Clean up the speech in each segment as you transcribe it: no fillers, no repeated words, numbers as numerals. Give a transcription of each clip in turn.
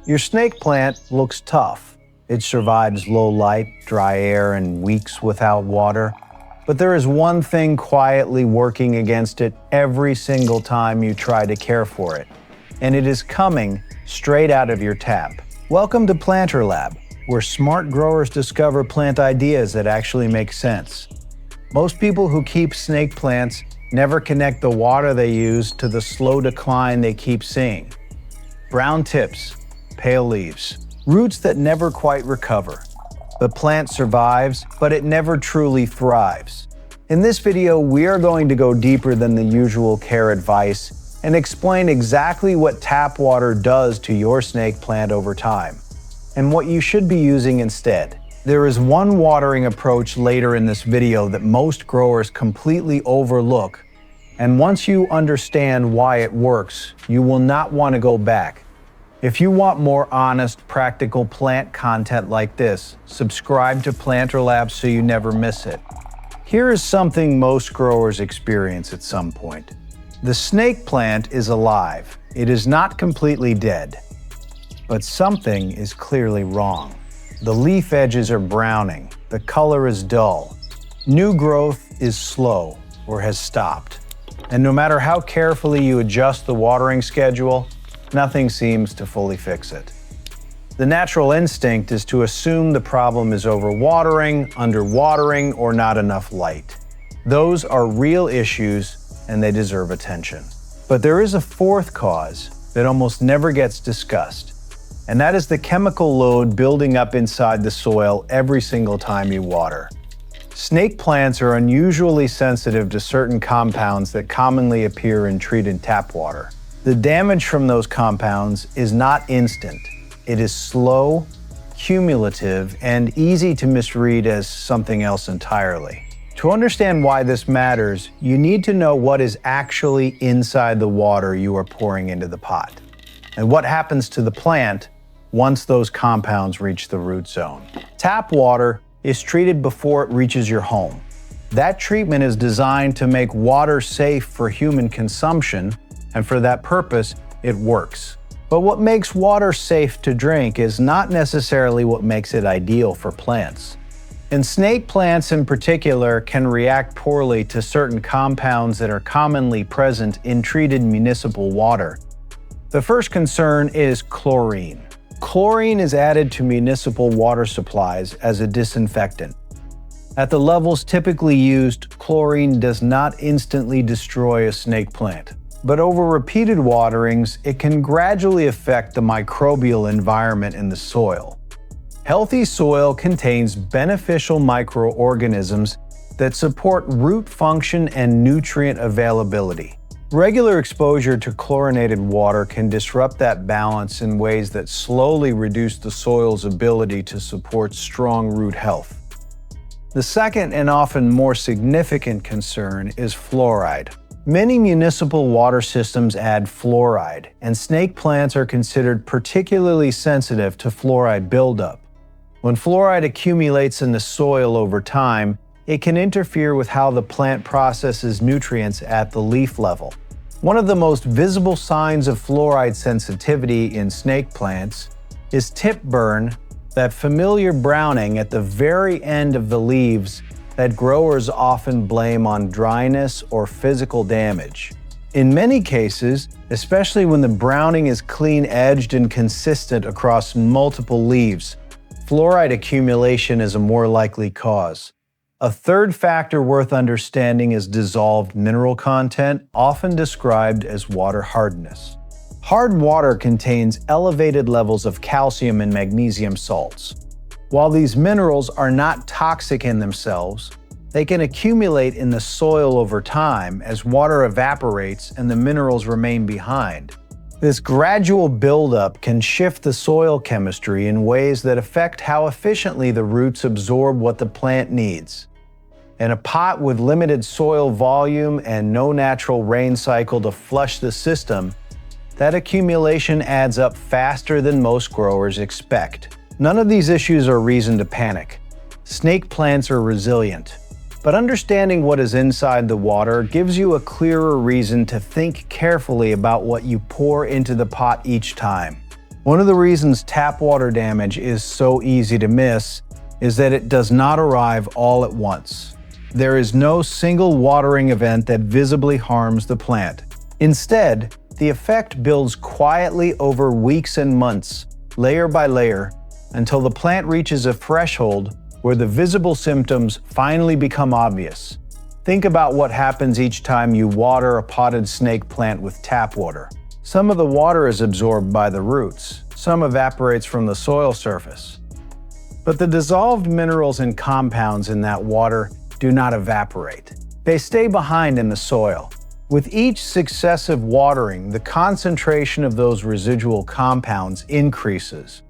Your snake plant looks tough. It survives low light, dry air, and weeks without water. But there is one thing quietly working against it every single time you try to care for it. And it is coming straight out of your tap. Welcome to Planter Lab, where smart growers discover plant ideas that actually make sense. Most people who keep snake plants never connect the water they use to the slow decline they keep seeing. Brown tips, pale leaves, roots that never quite recover. The plant survives, but it never truly thrives. In this video, we are going to go deeper than the usual care advice and explain exactly what tap water does to your snake plant over time, and what you should be using instead. There is one watering approach later in this video that most growers completely overlook, and once you understand why it works, you will not want to go back. If you want more honest, practical plant content like this, subscribe to Planter Lab so you never miss it. Here is something most growers experience at some point. The snake plant is alive. It is not completely dead. But something is clearly wrong. The leaf edges are browning. The color is dull. New growth is slow or has stopped. And no matter how carefully you adjust the watering schedule, nothing seems to fully fix it. The natural instinct is to assume the problem is overwatering, underwatering, or not enough light. Those are real issues and they deserve attention. But there is a fourth cause that almost never gets discussed. And that is the chemical load building up inside the soil every single time you water. Snake plants are unusually sensitive to certain compounds that commonly appear in treated tap water. The damage from those compounds is not instant. It is slow, cumulative, and easy to misread as something else entirely. To understand why this matters, you need to know what is actually inside the water you are pouring into the pot, and what happens to the plant once those compounds reach the root zone. Tap water is treated before it reaches your home. That treatment is designed to make water safe for human consumption, and for that purpose, it works. But what makes water safe to drink is not necessarily what makes it ideal for plants. And snake plants in particular can react poorly to certain compounds that are commonly present in treated municipal water. The first concern is chlorine. Chlorine is added to municipal water supplies as a disinfectant. At the levels typically used, chlorine does not instantly destroy a snake plant. But over repeated waterings, it can gradually affect the microbial environment in the soil. Healthy soil contains beneficial microorganisms that support root function and nutrient availability. Regular exposure to chlorinated water can disrupt that balance in ways that slowly reduce the soil's ability to support strong root health. The second and often more significant concern is fluoride. Many municipal water systems add fluoride, and snake plants are considered particularly sensitive to fluoride buildup. When fluoride accumulates in the soil over time, it can interfere with how the plant processes nutrients at the leaf level. One of the most visible signs of fluoride sensitivity in snake plants is tip burn, that familiar browning at the very end of the leaves that growers often blame on dryness or physical damage. In many cases, especially when the browning is clean-edged and consistent across multiple leaves, fluoride accumulation is a more likely cause. A third factor worth understanding is dissolved mineral content, often described as water hardness. Hard water contains elevated levels of calcium and magnesium salts. While these minerals are not toxic in themselves, they can accumulate in the soil over time as water evaporates and the minerals remain behind. This gradual buildup can shift the soil chemistry in ways that affect how efficiently the roots absorb what the plant needs. In a pot with limited soil volume and no natural rain cycle to flush the system, that accumulation adds up faster than most growers expect. None of these issues are reason to panic. Snake plants are resilient. But understanding what is inside the water gives you a clearer reason to think carefully about what you pour into the pot each time. One of the reasons tap water damage is so easy to miss is that it does not arrive all at once. There is no single watering event that visibly harms the plant. Instead, the effect builds quietly over weeks and months, layer by layer, until the plant reaches a threshold where the visible symptoms finally become obvious. Think about what happens each time you water a potted snake plant with tap water. Some of the water is absorbed by the roots, some evaporates from the soil surface. But the dissolved minerals and compounds in that water do not evaporate. They stay behind in the soil. With each successive watering, the concentration of those residual compounds increases.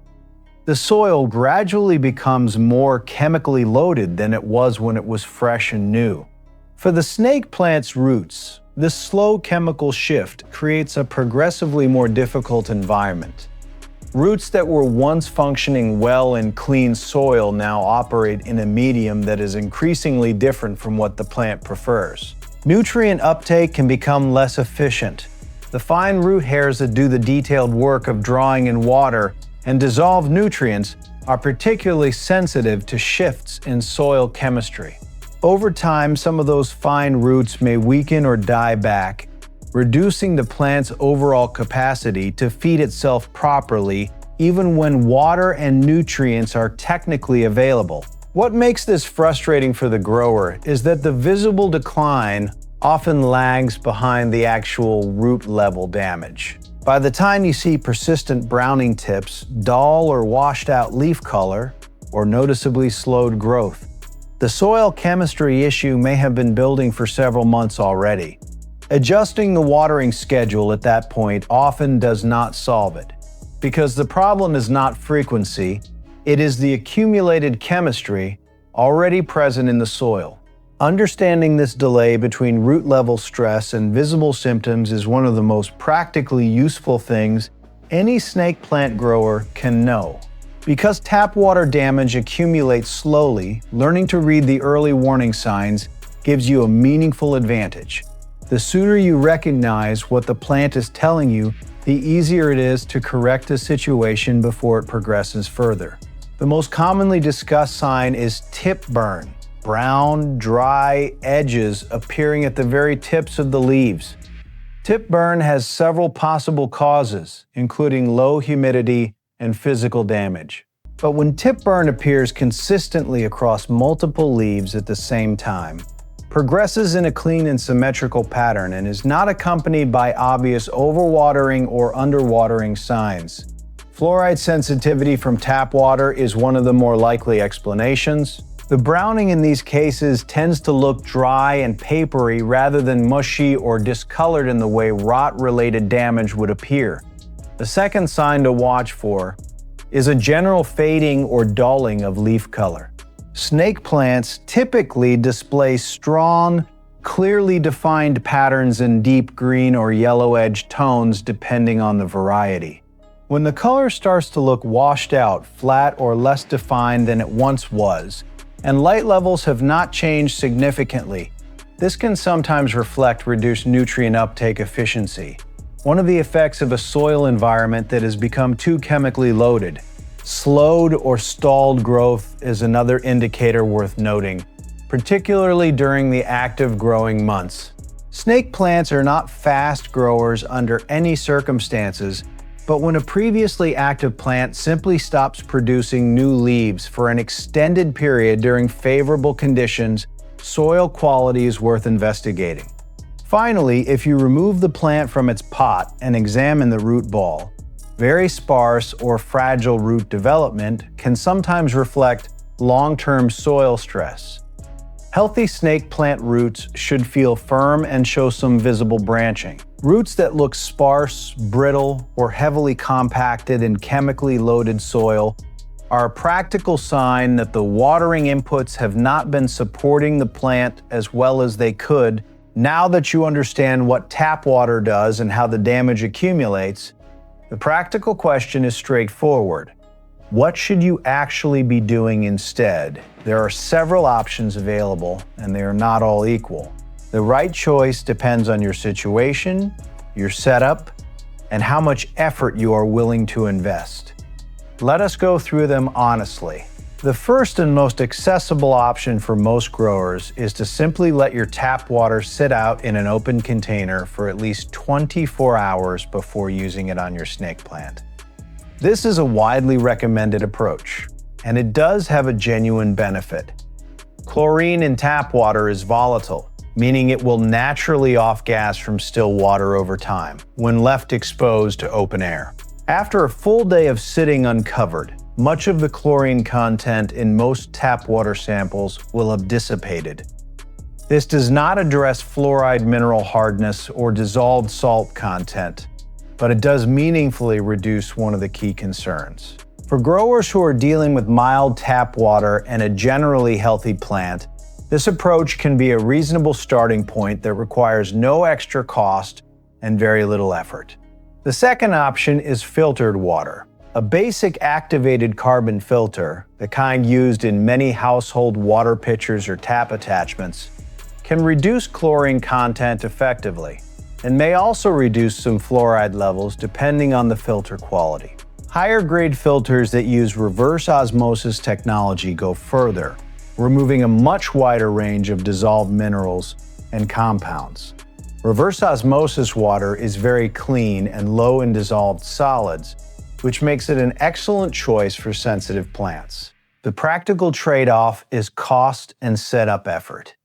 The soil gradually becomes more chemically loaded than it was when it was fresh and new. For the snake plant's roots, this slow chemical shift creates a progressively more difficult environment. Roots that were once functioning well in clean soil now operate in a medium that is increasingly different from what the plant prefers. Nutrient uptake can become less efficient. The fine root hairs that do the detailed work of drawing in water and dissolved nutrients are particularly sensitive to shifts in soil chemistry. Over time, some of those fine roots may weaken or die back, reducing the plant's overall capacity to feed itself properly, even when water and nutrients are technically available. What makes this frustrating for the grower is that the visible decline often lags behind the actual root level damage. By the time you see persistent browning tips, dull or washed out leaf color, or noticeably slowed growth, the soil chemistry issue may have been building for several months already. Adjusting the watering schedule at that point often does not solve it, because the problem is not frequency, it is the accumulated chemistry already present in the soil. Understanding this delay between root level stress and visible symptoms is one of the most practically useful things any snake plant grower can know. Because tap water damage accumulates slowly, learning to read the early warning signs gives you a meaningful advantage. The sooner you recognize what the plant is telling you, the easier it is to correct a situation before it progresses further. The most commonly discussed sign is tip burn, brown, dry edges appearing at the very tips of the leaves. Tip burn has several possible causes, including low humidity and physical damage. But when tip burn appears consistently across multiple leaves at the same time, progresses in a clean and symmetrical pattern, and is not accompanied by obvious overwatering or underwatering signs, fluoride sensitivity from tap water is one of the more likely explanations. The browning in these cases tends to look dry and papery rather than mushy or discolored in the way rot-related damage would appear. The second sign to watch for is a general fading or dulling of leaf color. Snake plants typically display strong, clearly defined patterns in deep green or yellow-edged tones depending on the variety. When the color starts to look washed out, flat, or less defined than it once was, and light levels have not changed significantly, this can sometimes reflect reduced nutrient uptake efficiency. One of the effects of a soil environment that has become too chemically loaded. Slowed or stalled growth is another indicator worth noting, particularly during the active growing months. Snake plants are not fast growers under any circumstances, but when a previously active plant simply stops producing new leaves for an extended period during favorable conditions, soil quality is worth investigating. Finally, if you remove the plant from its pot and examine the root ball, very sparse or fragile root development can sometimes reflect long-term soil stress. Healthy snake plant roots should feel firm and show some visible branching. Roots that look sparse, brittle, or heavily compacted in chemically loaded soil are a practical sign that the watering inputs have not been supporting the plant as well as they could. Now that you understand what tap water does and how the damage accumulates, the practical question is straightforward. What should you actually be doing instead? There are several options available, and they are not all equal. The right choice depends on your situation, your setup, and how much effort you are willing to invest. Let us go through them honestly. The first and most accessible option for most growers is to simply let your tap water sit out in an open container for at least 24 hours before using it on your snake plant. This is a widely recommended approach, and it does have a genuine benefit. Chlorine in tap water is volatile, meaning it will naturally off-gas from still water over time when left exposed to open air. After a full day of sitting uncovered, much of the chlorine content in most tap water samples will have dissipated. This does not address fluoride mineral hardness or dissolved salt content, but it does meaningfully reduce one of the key concerns. For growers who are dealing with mild tap water and a generally healthy plant, this approach can be a reasonable starting point that requires no extra cost and very little effort. The second option is filtered water. A basic activated carbon filter, the kind used in many household water pitchers or tap attachments, can reduce chlorine content effectively and may also reduce some fluoride levels depending on the filter quality. Higher grade filters that use reverse osmosis technology go further, removing a much wider range of dissolved minerals and compounds. Reverse osmosis water is very clean and low in dissolved solids, which makes it an excellent choice for sensitive plants. The practical trade-off is cost and setup effort.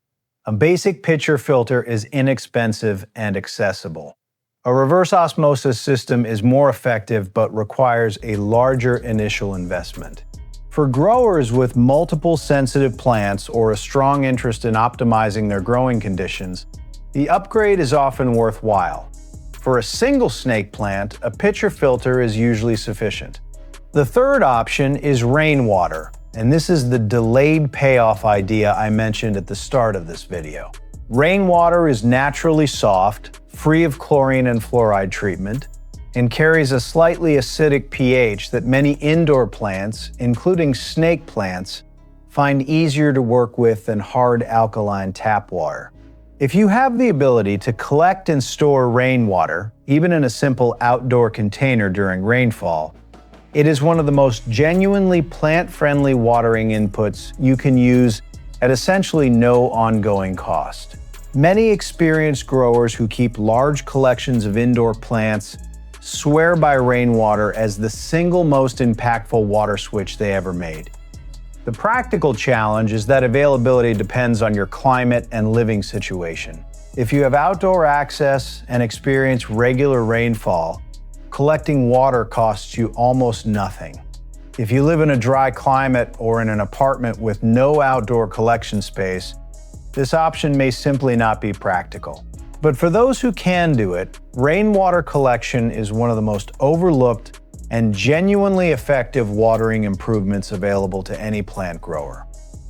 A basic pitcher filter is inexpensive and accessible. A reverse osmosis system is more effective but requires a larger initial investment. For growers with multiple sensitive plants or a strong interest in optimizing their growing conditions, the upgrade is often worthwhile. For a single snake plant, a pitcher filter is usually sufficient. The third option is rainwater, and this is the delayed payoff idea I mentioned at the start of this video. Rainwater is naturally soft, free of chlorine and fluoride treatment, and carries a slightly acidic pH that many indoor plants, including snake plants, find easier to work with than hard alkaline tap water. If you have the ability to collect and store rainwater, even in a simple outdoor container during rainfall, it is one of the most genuinely plant-friendly watering inputs you can use at essentially no ongoing cost. Many experienced growers who keep large collections of indoor plants swear by rainwater as the single most impactful water switch they ever made. The practical challenge is that availability depends on your climate and living situation. If you have outdoor access and experience regular rainfall, collecting water costs you almost nothing. If you live in a dry climate or in an apartment with no outdoor collection space, this option may simply not be practical. But for those who can do it, rainwater collection is one of the most overlooked and genuinely effective watering improvements available to any plant grower.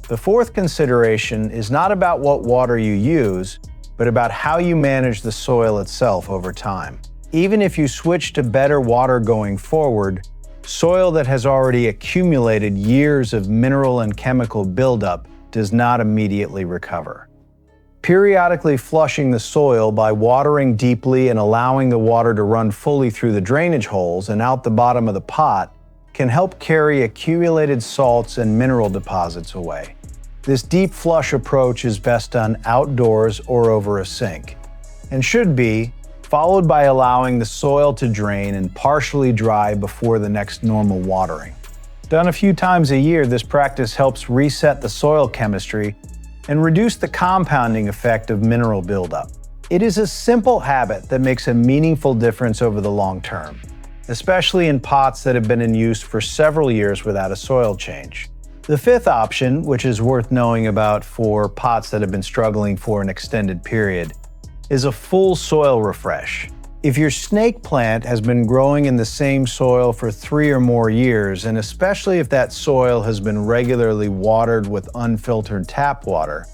The fourth consideration is not about what water you use, but about how you manage the soil itself over time. Even if you switch to better water going forward, soil that has already accumulated years of mineral and chemical buildup does not immediately recover. Periodically flushing the soil by watering deeply and allowing the water to run fully through the drainage holes and out the bottom of the pot can help carry accumulated salts and mineral deposits away. This deep flush approach is best done outdoors or over a sink, and should be followed by allowing the soil to drain and partially dry before the next normal watering. Done a few times a year, this practice helps reset the soil chemistry and reduce the compounding effect of mineral buildup. It is a simple habit that makes a meaningful difference over the long term, especially in pots that have been in use for several years without a soil change. The fifth option, which is worth knowing about for pots that have been struggling for an extended period, is a full soil refresh. If your snake plant has been growing in the same soil for 3 or more years, and especially if that soil has been regularly watered with unfiltered tap water,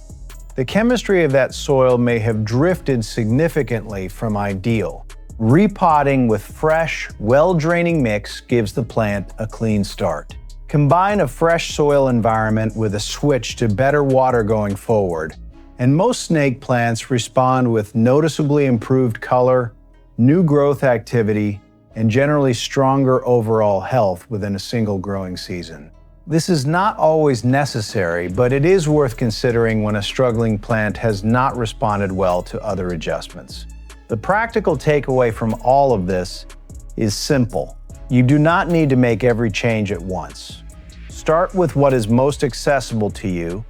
the chemistry of that soil may have drifted significantly from ideal. Repotting with fresh, well-draining mix gives the plant a clean start. Combine a fresh soil environment with a switch to better water going forward, and most snake plants respond with noticeably improved color, new growth activity, and generally stronger overall health within a single growing season. This is not always necessary, but it is worth considering when a struggling plant has not responded well to other adjustments. The practical takeaway from all of this is simple. You do not need to make every change at once. Start with what is most accessible to you,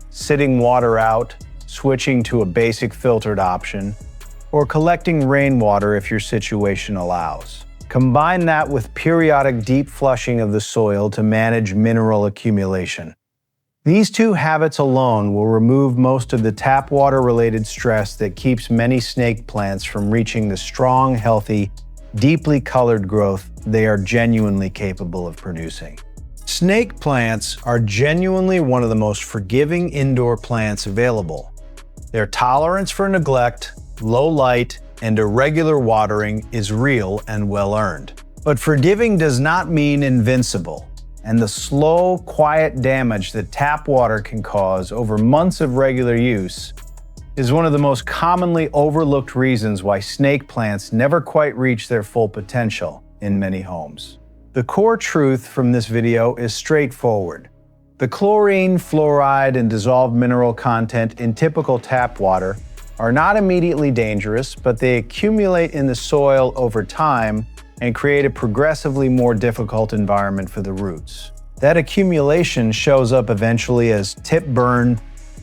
sitting water out, switching to a basic filtered option, or collecting rainwater if your situation allows. Combine that with periodic deep flushing of the soil to manage mineral accumulation. These two habits alone will remove most of the tap water-related stress that keeps many snake plants from reaching the strong, healthy, deeply colored growth they are genuinely capable of producing. Snake plants are genuinely one of the most forgiving indoor plants available. Their tolerance for neglect, low light, and irregular watering is real and well-earned. But forgiving does not mean invincible, and the slow, quiet damage that tap water can cause over months of regular use is one of the most commonly overlooked reasons why snake plants never quite reach their full potential in many homes. The core truth from this video is straightforward. The chlorine, fluoride, and dissolved mineral content in typical tap water are not immediately dangerous, but they accumulate in the soil over time and create a progressively more difficult environment for the roots. That accumulation shows up eventually as tip burn,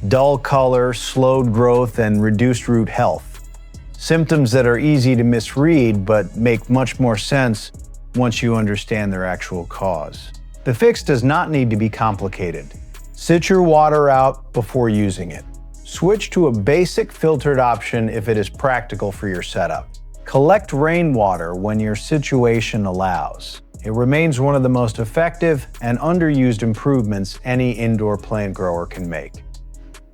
dull color, slowed growth, and reduced root health. Symptoms that are easy to misread but make much more sense once you understand their actual cause. The fix does not need to be complicated. Sit your water out before using it. Switch to a basic filtered option if it is practical for your setup. Collect rainwater when your situation allows. It remains one of the most effective and underused improvements any indoor plant grower can make.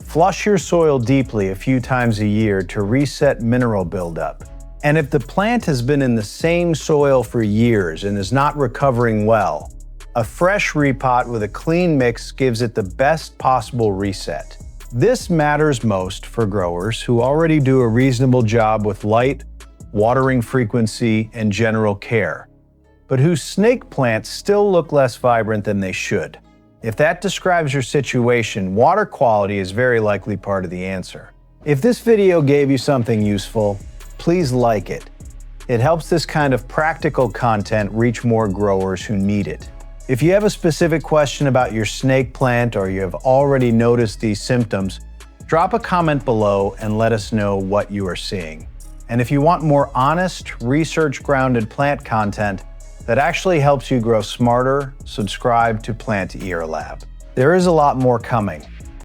Flush your soil deeply a few times a year to reset mineral buildup. And if the plant has been in the same soil for years and is not recovering well, a fresh repot with a clean mix gives it the best possible reset. This matters most for growers who already do a reasonable job with light, watering frequency, and general care, but whose snake plants still look less vibrant than they should. If that describes your situation, water quality is very likely part of the answer. If this video gave you something useful, please like it. It helps this kind of practical content reach more growers who need it. If you have a specific question about your snake plant or you have already noticed these symptoms, drop a comment below and let us know what you are seeing. And if you want more honest, research-grounded plant content that actually helps you grow smarter, subscribe to Plant Ear Lab. There is a lot more coming.